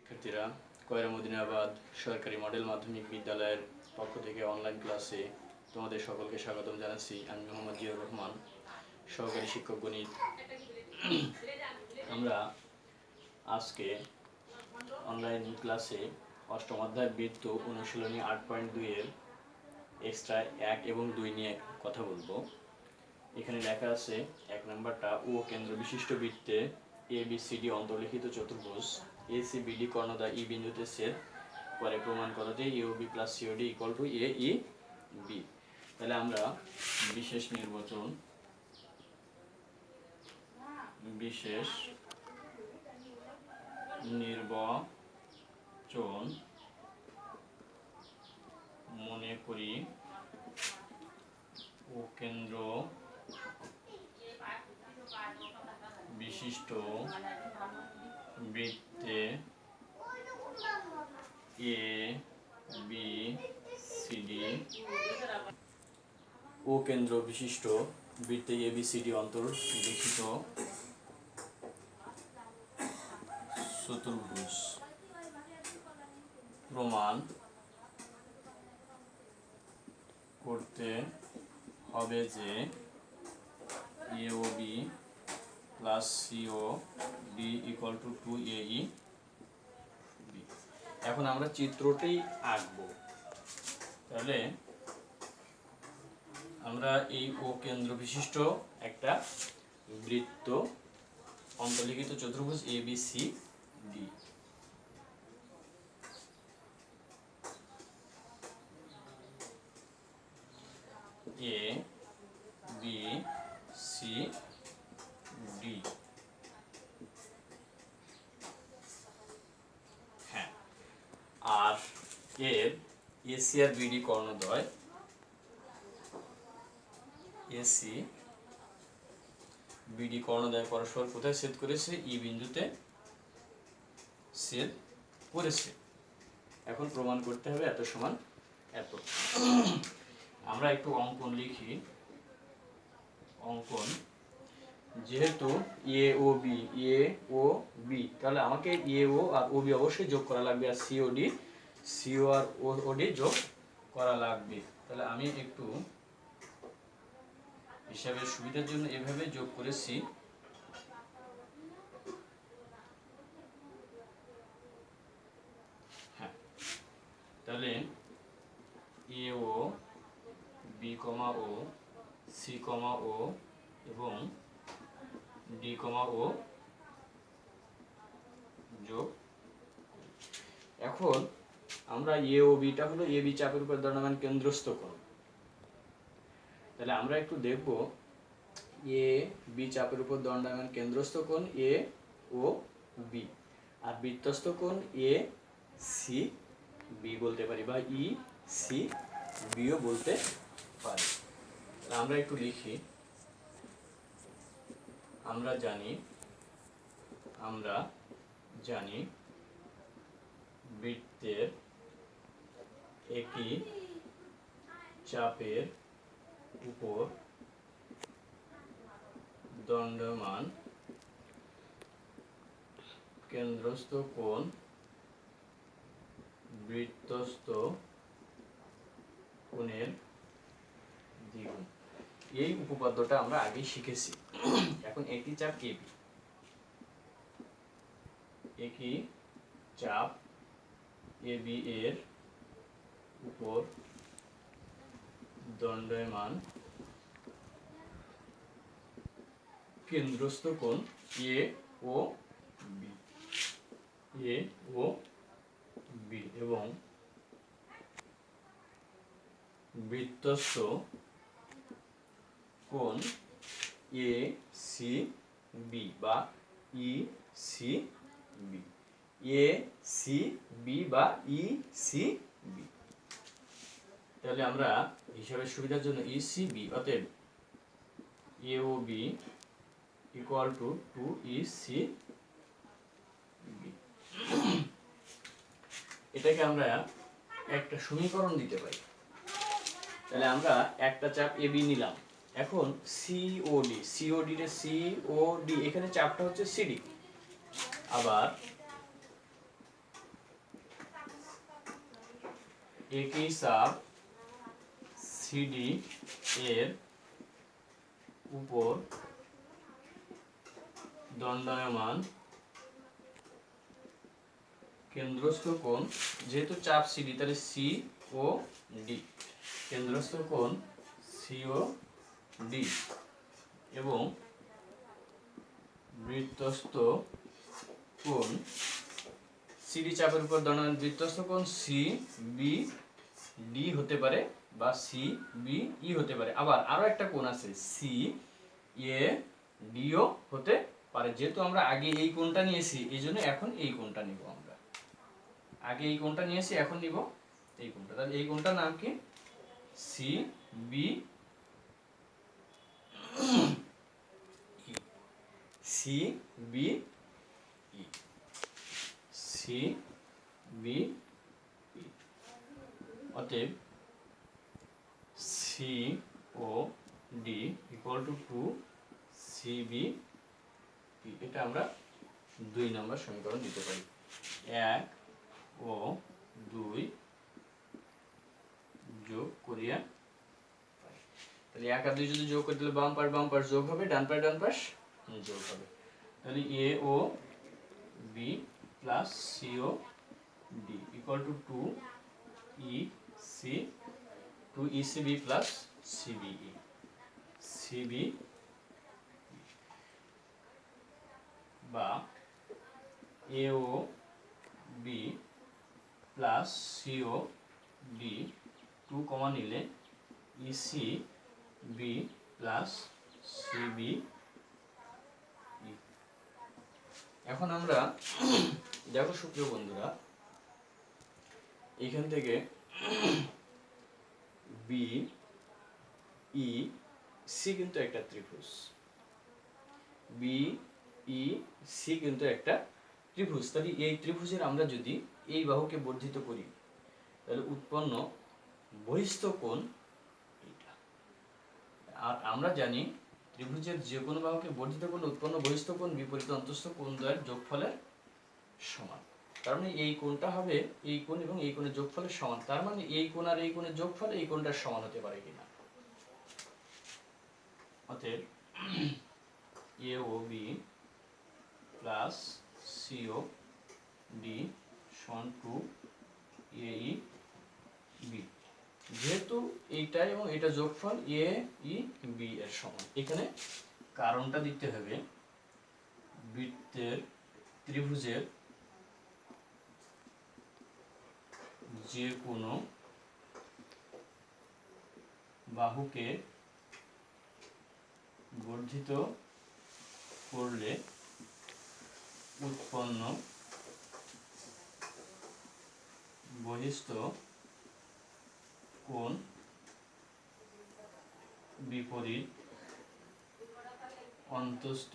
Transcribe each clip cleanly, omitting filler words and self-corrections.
শিক্ষার্থীরা, কয়রা মদিনাবাদ সরকারি মডেল মাধ্যমিক বিদ্যালয়ের পক্ষ থেকে অনলাইন ক্লাসে তোমাদের সকলকে স্বাগতম জানাচ্ছি। আমি মোহাম্মদ জিয়াউর রহমান, সহকারী শিক্ষক গণিত। আমরা আজকে অনলাইন ক্লাসে অষ্টম অধ্যায় বৃত্ত অনুশীলনী 8.2 এর এক্সট্রা 1 এবং 2 নিয়ে কথা বলবো। এখানে লেখা আছে 1 নম্বরটা, ও কেন্দ্র বিশিষ্ট বৃত্তে ABCD অন্তর্লিখিত চতুর্ভুজ ACBD কর্ণদ্বয় ই বিন্দুতে ছেদ করে প্রমাণ করো যে AOB plus COD equal to AEB। তাহলে আমরা বিশেষ নির্বাচন মনে করি ও কেন্দ্র বিশিষ্ট বৃত্তে ABCD ও কেন্দ্র বিশিষ্ট বৃত্তে ABCD অন্তর্লিখিত চতুর্ভুজ প্রমাণ করতে হবে যে AOB plus COD equal to 2AEB। এখন আমরা চিত্রটি আঁকবো। তাহলে আমরা এই ও কেন্দ্র বিশিষ্ট একটা বৃত্ত অন্তর্লিখিত চতুর্ভুজ ABCD, ABCD, হ্যাঁ, আর এর AC আর BD কর্ণদ্বয় ACBD কর্ণদ্বয় পরস্পর কোথায় ছেদ করেছে? ই বিন্দুতে ছেদ করেছে। এখন প্রমাণ করতে হবে এত সমান এত। আমরা একটু অঙ্কন লিখি। অঙ্কন, যেহেতু AOB তাহলে আমাকে AO আর OB অবশ্যই যোগ করা লাগবে, আর COD CO আর OD যোগ করা লাগবে। তাহলে আমি একটু হিসাবের সুবিধার জন্য এভাবে যোগ করেছি। হ্যাঁ, তাহলে AO B, O C, O এবং D, O যোগ। এখন আমরা AOBটা হলো AB চাপের উপর দণ্ডায়মান কেন্দ্রস্থ কোণ। তাহলে আমরা একটু দেখব AB চাপের উপর দণ্ডায়মান কেন্দ্রস্থ কোণ AOB, আর বৃত্তস্থ কোণ ACB বলতে পারি, বা ECBও বলতে পারি। আমরা একটু লিখি। আমরা জানি বৃত্তের একই চাপের উপর দণ্ডায়মান কেন্দ্রস্থ কোণ বৃত্তস্থ কোণের দ্বিগুণ। এই উপপাদ্যটা আমরা আগে শিখেছি। এখন একই চাপ AB, একই চাপ AB এর উপর দণ্ডায়মান কেন্দ্রস্থ কোণ AOB এবং বৃত্তস্থ কোণ ACB বা ECB। তাহলে আমরা হিসাবের সুবিধার জন্য ECB, অতএব AOB ইকুয়াল টু 2ECB, এটাকে আমরা একটা সমীকরণ দিতে পারি। তাহলে আমরা একটা চাপ AB নিলাম। এখন COD রে COD, এখানে চাপটা হচ্ছে CD, আবার একই চাপ সিডি এর উপর দণ্ডায়মান কেন্দ্রস্থ কোণ, যেহেতু চাপ সিডি তাহলে সি ও ডি, কেন্দ্রস্থ কোণ সি ও ডি এবং বৃত্তস্থ কোণ সিডি চাপের উপর দণ্ডায়মান বৃত্তস্থ কোণ সি বি ডি হতে পারে বা সি বি ই হতে পারে। আবার আরো একটা কোণ আছে সি এ ডিও হতে পারে। যেহেতু আমরা আগে এই কোণটা নিয়েছি এই জন্য এখন এই কোণটা নিব। আমরা আগে এই কোণটা নিয়েছি এখন নিব এই কোণটা। তাহলে এই কোণটার নাম কি? C B C B E, C B E. অতএব C O D equal to C B E. এটা আমরা 2 নম্বর সমীকরণ দিতে পারি। 1 ও 2 যোগ করিয়া, তাহলে 1 আর 2 যদি যোগ করে দিলে বাম পাশ যোগ হবে, ডান পাশ যোগ হবে। তাহলে A O B plus C O D equal to 2 E C, 2 E C B plus C B E, C B বা A O B plus C O D 2 কমা নিলে E C B plus C B E. এখন আমরা দেখো সুপ্রিয় বন্ধুরা, এইখান থেকে বি ই সি কিন্তু একটা ত্রিভুজ, বি ই সি কিন্তু একটা ত্রিভুজ। তাহলে এই ত্রিভুজের আমরা যদি এই বাহুকে বর্ধিত করি তাহলে উৎপন্ন বহিস্থ কোণ এইটা। আর আমরা জানি ত্রিভুজের যে কোনো বাহুকে বর্ধিত করলে উৎপন্ন বহিস্থ কোণ বিপরীত অন্তঃস্থ কোণ দ্বয়ের যোগফলের সমান। তার মানে এই কোণটা হবে এই কোণ এবং এই কোণের যোগফলের সমান। তার মানে এই কোণ আর এই কোণের যোগফল এই কোণটার সমান হতে পারে কিনা। অতএব A O B plus C O D সমান 2 এ ই বি। যেহেতু এইটা এবং এটা যোগফল এ ই বি এর সমান, এখানে কারণটা দিতে হবে বৃত্তের ত্রিভুজের যে কোনো বাহুকে বর্ধিত করলে উৎপন্ন বহিস্থ কোণ বিপরীত অন্তঃস্থ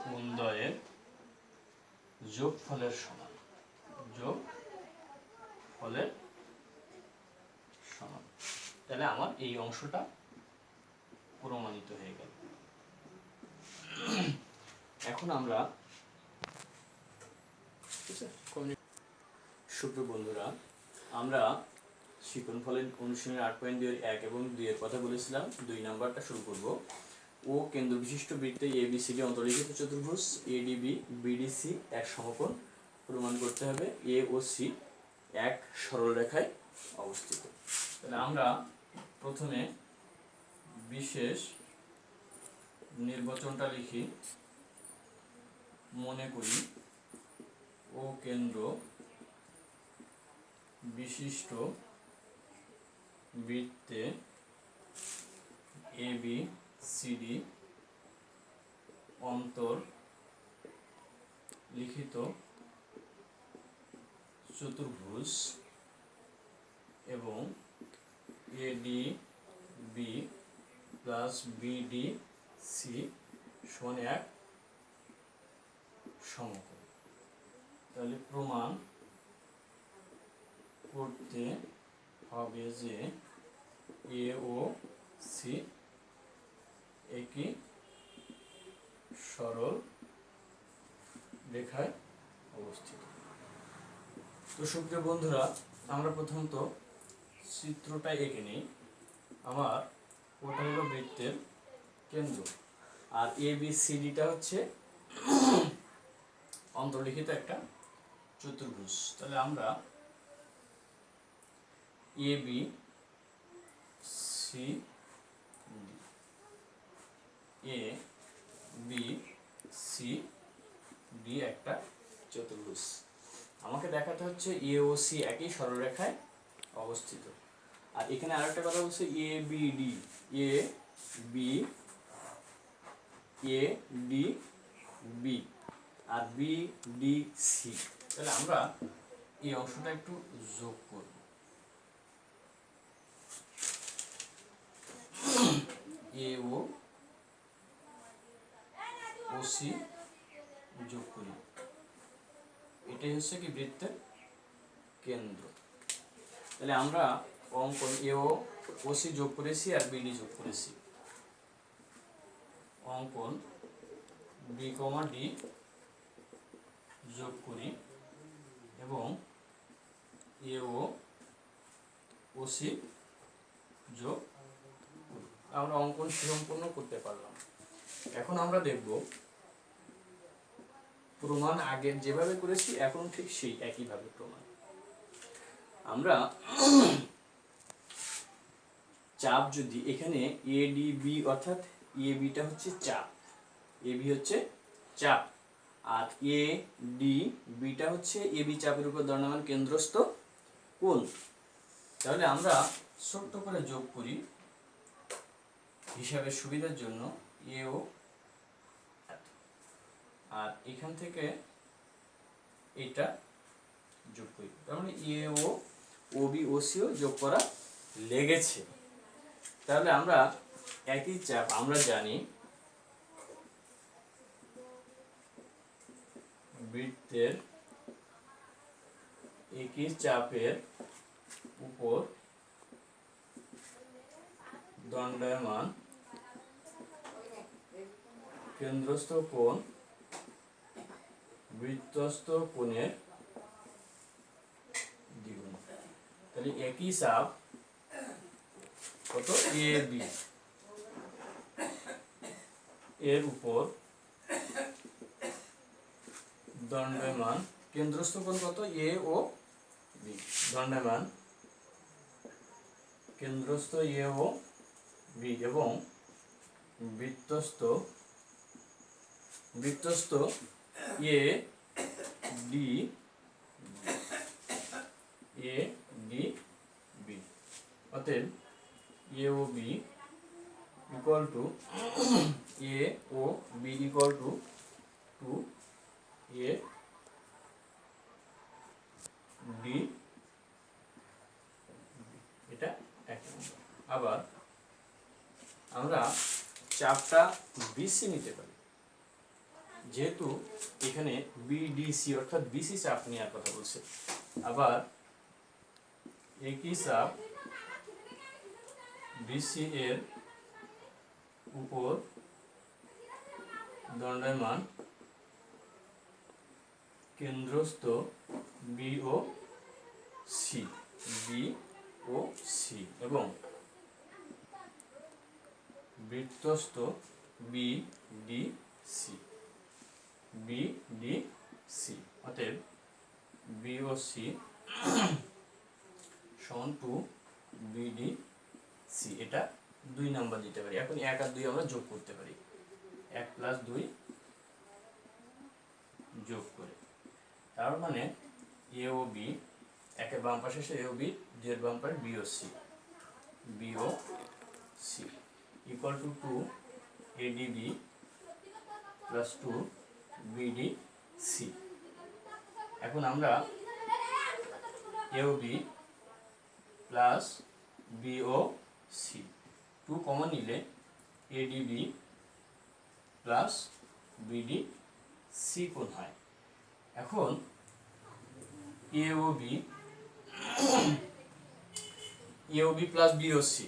কোণদ্বয়ের যোগফলের সমান, যোগফলের সমান। তাহলে আমার এই অংশটা প্রমাণিত হয়ে গেল। এখন আমরা সুপ্রিয় বন্ধুরা, আমরা শিক্ষণফলের অনুশীলনের 8.2 এর 1 এবং 2 এর কথা বলেছিলাম। 2 নাম্বারটা শুরু করব। ও কেন্দ্র বিশিষ্ট বৃত্তে এবিসিডি অন্তর্লিখিত চতুর্ভুজ এডিবি বিডিসি এক সমকোণ প্রমাণ করতে হবে। এ ও সি এক সরল রেখায় অবস্থিত। তাহলে আমরা প্রথমে বিশেষ নির্বাচনটা লিখি। মনে করি ও কেন্দ্র বিশিষ্ট বৃত্তে এ বি সি ডি অন্তর্লিখিত চতুর্ভুজ এবং A D B plus BD C সমান এক সমকোণ। তাহলে প্রমাণ করতে হবে যে এ ও সি একই সরল রেখায় অবস্থিত। তো সুপ্রিয় বন্ধুরা, আমরা প্রথমত চিত্রটা এঁকে নিই। আমার ওটা হলো বৃত্তের কেন্দ্র, আর এ বি সি ডিটা হচ্ছে অন্তর্লিখিত একটা চতুর্ভুজ। তাহলে আমরা এ বি সি এ বি সি ডি একটা চতুর্ভুজ। আমাকে দেখাতে হচ্ছে এ ও সি একই সরলরেখায় অবস্থিত। আর এখানে আরেকটা কথা বলছে A B D, A B A D B আর বি ডি সি। তাহলে আমরা এই অংশটা একটু যোগ করব। এ ও সি যোগ করি, এটাই হচ্ছে কি বৃত্তের কেন্দ্র। তাহলে আমরা অঙ্কন এ ও সি যোগ করেছি আর বিডি যোগ করেছি। অঙ্কন বি কমা ডি যোগ করি এবং এ ও সি যোগ করি। আমরা অঙ্কন সম্পূর্ণ করতে পারলাম। এখন আমরা দেখব প্রমাণ আগের যেভাবে করেছি এখন ঠিক সেই একইভাবে প্রমাণ। আমরা চাপ যদি এখানে এ ডি বি অর্থাৎ এ বিটা হচ্ছে চাপ, এ বি হচ্ছে চাপ, আর এ ডি বিটা হচ্ছে এ বি চাপের উপর দণ্ডায়মান কেন্দ্রস্থ কোণ। তাহলে আমরা ছোট্ট করে যোগ করি হিসাবের সুবিধার জন্য এ ও, আর এখান থেকে এটা যোগ করি। তার মানে এ ও বি ও সিও যোগ করা লেগেছে। তাহলে আমরা একই চাপ আমরা জানি বৃত্তের একই চাপের উপর দণ্ডায়মান কেন্দ্রস্থ কোণ বৃত্তস্থ কোণের দ্বিগুণ। তাহলে একই চাপ কত, এ বি এর উপর দণ্ডায়মান কেন্দ্রস্থ কোণ কত, এ ও বি, দণ্ডায়মান কেন্দ্রস্থ এ ও বি এবং বৃত্তস্থ এ ডি বি। অতএব A O B equal to A O B equal to A D, এটা এক নম্বর। আবার আমরা চাপটা বিসি নিতে পারি, যেহেতু এখানে বিডিসি অর্থাৎ বিসি চাপ নেওয়ার কথা বলছে। আবার একই চাপ বিসি এর উপর দণ্ডায়মান কেন্দ্রস্থ বি ও সি এবং বৃত্তস্থ বি ডি সি। অতএব বি ও সি সমান টু বি ডি সি। এটা 2 নাম্বার দিতে পারি। এখন 1 আর 2 আমরা যোগ করতে পারি, 1 + 2 যোগ করে। তার মানে এ ও বি, একের বাম পাশে এসে এ ও বি, 2 এর বাম পাশে B O C equal to 2 ADB plus 2 BDC. এখন আমরা এওবি প্লাস বিওসি 2 কমন নিলে এডিবি প্লাস বিডিসি কোণ হয়। এখন AOB plus BOC,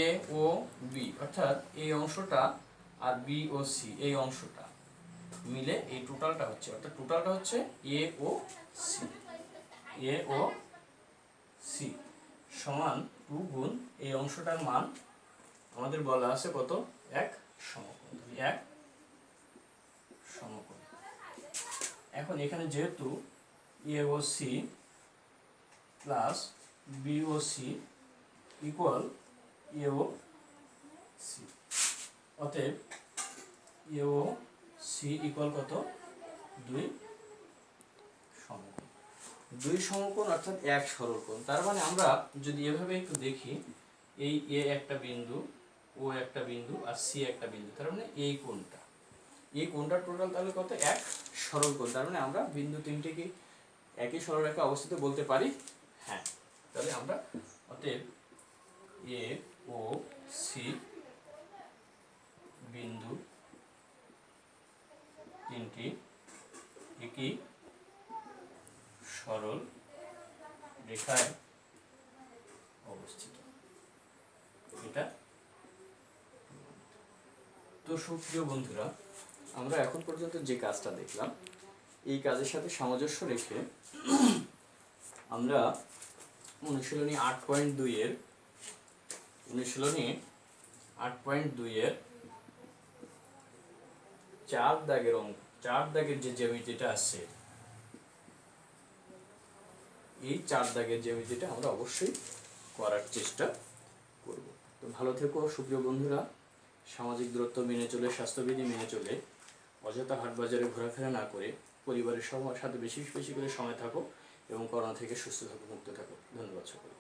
A O B অর্থাৎ এই অংশটা আর বি ও সি এই অংশটা মিলে এই টোটালটা হচ্ছে, অর্থাৎ টোটালটা হচ্ছে এ ও সি। এ ও সি সমান 2 গুণ এই অংশটার মান আমাদের বলা আছে কত, এক সমকোণ, এক সমকোণ। এখন এখানে যেহেতু এ ও C plus B O C equal এ ও সি, অতএব এ ও সি ইকুয়াল কত, 2 সমকোণ। 2 সমকোণ অর্থাৎ এক সরলকোণ। তার মানে আমরা যদি এভাবে একটু দেখি, এই এ একটা বিন্দু, ও একটা বিন্দু আর সি একটা বিন্দু, তার মানে এই কোণটা টোটাল তাহলে কত, এক সরলকোণ। তার মানে আমরা বিন্দু তিনটে কি একই সরলরেখা অবস্থিত বলতে পারি, হ্যাঁ। তাহলে আমরা অতএব এ ও সি বিন্দু তিনটি একই সরল রেখায় অবস্থিত, এটা। তো সুপ্রিয় বন্ধুরা, আমরা এখন পর্যন্ত যে কাজটা দেখলাম, এই কাজের সাথে সামঞ্জস্য রেখে আমরা অনুশীলনী 8.2 এর 4 দাগের যে জ্যামিতিটা আছে, এই 4 দাগের জ্যামিতিটা আমরা অবশ্যই করার চেষ্টা করব। তো ভালো থেকো সুপ্রিয় বন্ধুরা। সামাজিক দূরত্ব মেনে চলে, স্বাস্থ্যবিধি মেনে চলে, অযথা হাট বাজারে ঘোরাফেরা না করে পরিবারের সাথে বেশি বেশি করে সময় থাকো এবং করোনা থেকে সুস্থ থাকো, মুক্ত থাকো। ধন্যবাদ সকলকে।